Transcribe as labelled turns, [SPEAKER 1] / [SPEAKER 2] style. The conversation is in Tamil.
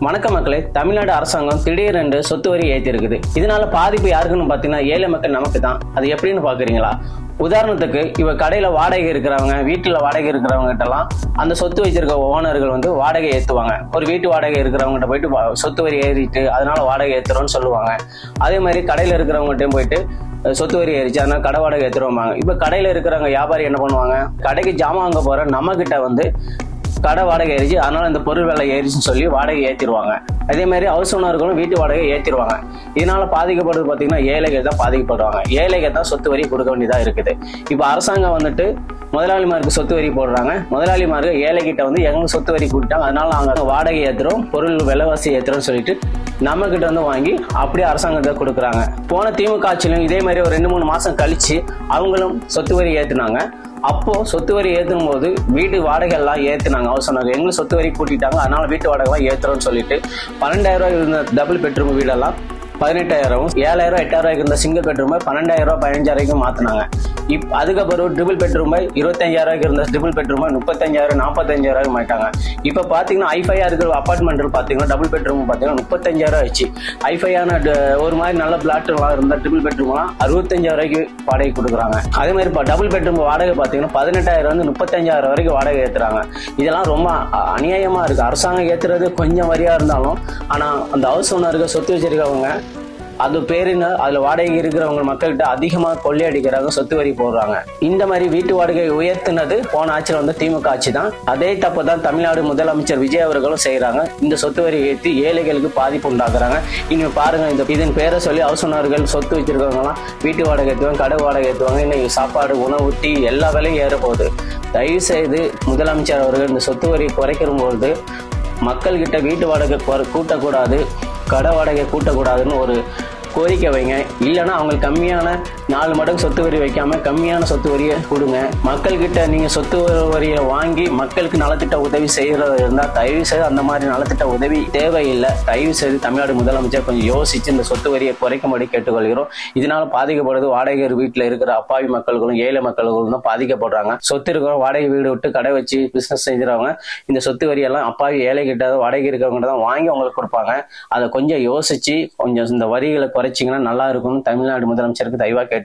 [SPEAKER 1] வணக்கம் மக்களே. தமிழ்நாடு அரசாங்கம் திடீரென்று சொத்து வரி ஏற்றிருக்குது. இதனால பாதிப்பு யாருக்குன்னு பாத்தீங்கன்னா ஏழை மக்கள் நமக்கு தான். அது எப்படின்னு பாக்குறீங்களா? உதாரணத்துக்கு இவ கடையில வாடகை இருக்கிறவங்க, வீட்டுல வாடகை இருக்கிறவங்க கிட்ட எல்லாம் அந்த சொத்து வச்சிருக்க ஓனர்கள் வந்து வாடகை ஏத்துவாங்க. ஒரு வீட்டு வாடகை இருக்கிறவங்க போயிட்டு சொத்து வரி ஏறிட்டு அதனால வாடகை ஏத்துறோம்னு சொல்லுவாங்க. அதே மாதிரி கடையில இருக்கிறவங்ககிட்டயும் போயிட்டு சொத்து வரி ஏறிச்சு அதனால கடை வாடகை ஏத்துருவாங்க. இப்ப கடையில இருக்கிறவங்க வியாபாரி என்ன பண்ணுவாங்க? கடைக்கு ஜாமான் வாங்க போற நம்ம கிட்ட வந்து கடை வாடகை ஏறிச்சு அதனால இந்த பொருள் விலை ஏறிச்சுன்னு சொல்லி வாடகை ஏற்றிடுவாங்க. அதே மாதிரி ஹவுஸ் ஓனர்களும் வீட்டு வாடகை ஏற்றிடுவாங்க. இதனால பாதிக்கப்படுறது பார்த்தீங்கன்னா ஏழைகள் தான் பாதிக்கப்படுவாங்க. ஏழைகள் தான் சொத்து வரி கொடுக்க வேண்டியதா இருக்குது. இப்போ அரசாங்கம் வந்துட்டு முதலாளிமாருக்கு சொத்து வரி போடுறாங்க. முதலாளிமாருக்கு ஏழைகிட்ட வந்து எங்களுக்கு சொத்து வரி கொடுத்தாங்க அதனால நாங்கள் வாடகை ஏற்றுறோம், பொருள் விலைவாசி ஏற்றுறோம்னு சொல்லிட்டு நம்ம கிட்ட வந்து வாங்கி அப்படியே அரசாங்கத்தை கொடுக்குறாங்க. போன திமுக ஆட்சியிலும் இதே மாதிரி ஒரு 2-3 மாசம் கழிச்சு அவங்களும் சொத்து வரி ஏத்துனாங்க. அப்போ சொத்து வரி ஏற்றும் போது வீட்டு வாடகை எல்லாம் ஏத்துனாங்க. அவர் சொன்னாங்க எங்களுக்கு சொத்து வரி கூட்டிட்டாங்க அதனால வீட்டு வாடகை எல்லாம் ஏத்துறோம்னு சொல்லிட்டு 12,000 ரூபாய் இருந்த டபுள் பெட்ரூம் வீடெல்லாம் 18,000, 7,000, 8,000 இருந்த சிங்கிள் பெட்ரூம் 12,000, 15,000 மாத்தினாங்க. அதுக்கப்புறம் ட்ரிபிள் பெட்ரூம் 25,000 இருந்த ட்ரிபிள் பெட்ரூம் 35,000, 45,000 மாட்டாங்க. இப்ப பாத்தீங்கன்னா ஐஃபையா இருக்கிற அபார்ட்மெண்ட் பாத்தீங்கன்னா டபுள் பெட்ரூம் பாத்தீங்கன்னா 35,000 ஆயிடுச்சு. ஐஃபையான ஒரு மாதிரி நல்ல பிளாட் எல்லாம் இருந்த ட்ரிபிள் பெட்ரூம் எல்லாம் 65,000 வாடகை கொடுக்குறாங்க. அதே மாதிரி டபுள் பெட்ரூம் வாடகை பாத்தீங்கன்னா 18,000 35,000 வரைக்கும் வாடகை ஏத்துறாங்க. இதெல்லாம் ரொம்ப அநியாயமா இருக்கு. அரசாங்கம் ஏத்துறது கொஞ்சம் வரியா இருந்தாலும் ஆனா அந்த ஹவுஸ் ஓனருக்கு சொத்து வச்சிருக்கவங்க அது பேருன்னு அதுல வாடகை இருக்கிறவங்க மக்கள்கிட்ட அதிகமா கொள்ளையடிக்கிறாங்க, சொத்து வரி போடுறாங்க. இந்த மாதிரி வீட்டு வாடகை உயர்த்தினது போன ஆட்சியில் வந்து திமுக ஆட்சி தான். அதே தப்பு தான் தமிழ்நாடு முதலமைச்சர் விஜய் அவர்களும் செய்யறாங்க. இந்த சொத்து வரி ஏற்றி ஏழைகளுக்கு பாதிப்பு உண்டாக்குறாங்க. இங்க பாருங்க, இதன் பேரை சொல்லி ஹவுஸ் ஓனர்கள் சொத்து வச்சிருக்கவங்க எல்லாம் வீட்டு வாடகை ஏற்றுவாங்க, கடை வாடகை ஏற்றுவாங்க. இன்னைக்கு சாப்பாடு, உணவு, டீ எல்லா விலையும் ஏற போகுது. தயவு செய்து முதலமைச்சர் அவர்கள் இந்த சொத்து வரி குறைக்கிற போது மக்கள்கிட்ட வீட்டு வாடகை கூட்டக்கூடாது, கடை வாடகை கூட்டக்கூடாதுன்னு ஒரு கோரிக்கை வைங்க. இல்லைன்னா அவங்களுக்கு கம்மியான 4 மடங்கு சொத்து வரி வைக்காம கம்மியான சொத்து வரியை கொடுங்க. மக்கள்கிட்ட நீங்க சொத்து வரியை வாங்கி மக்களுக்கு நலத்திட்ட உதவி செய்யறது இருந்தா தயவு செய்து அந்த மாதிரி நலத்திட்ட உதவி தேவையில்லை. தயவு செய்து தமிழ்நாடு முதலமைச்சர் கொஞ்சம் யோசிச்சு இந்த சொத்து வரியை குறைக்கும்படி கேட்டுக்கொள்கிறோம். இதனால பாதிக்கப்படுறது வாடகை வீட்டுல இருக்கிற அப்பாவி மக்கள்களும் ஏழை மக்கள்களும் தான் பாதிக்கப்படுறாங்க. சொத்து இருக்கிறவங்க வாடகை வீடு விட்டு கடை வச்சு பிசினஸ் செஞ்சுறவங்க இந்த சொத்து வரி எல்லாம் அப்பாவி ஏழை கிட்ட வாடகை இருக்கிறவங்க தான் வாங்கி அவங்களுக்கு கொடுப்பாங்க. அதை கொஞ்சம் யோசிச்சு கொஞ்சம் இந்த வரிகளை குறைச்சிங்கன்னா நல்லா இருக்கும்னு தமிழ்நாடு முதலமைச்சருக்கு தயவா கேட்டுக்கொள்கிறேன்.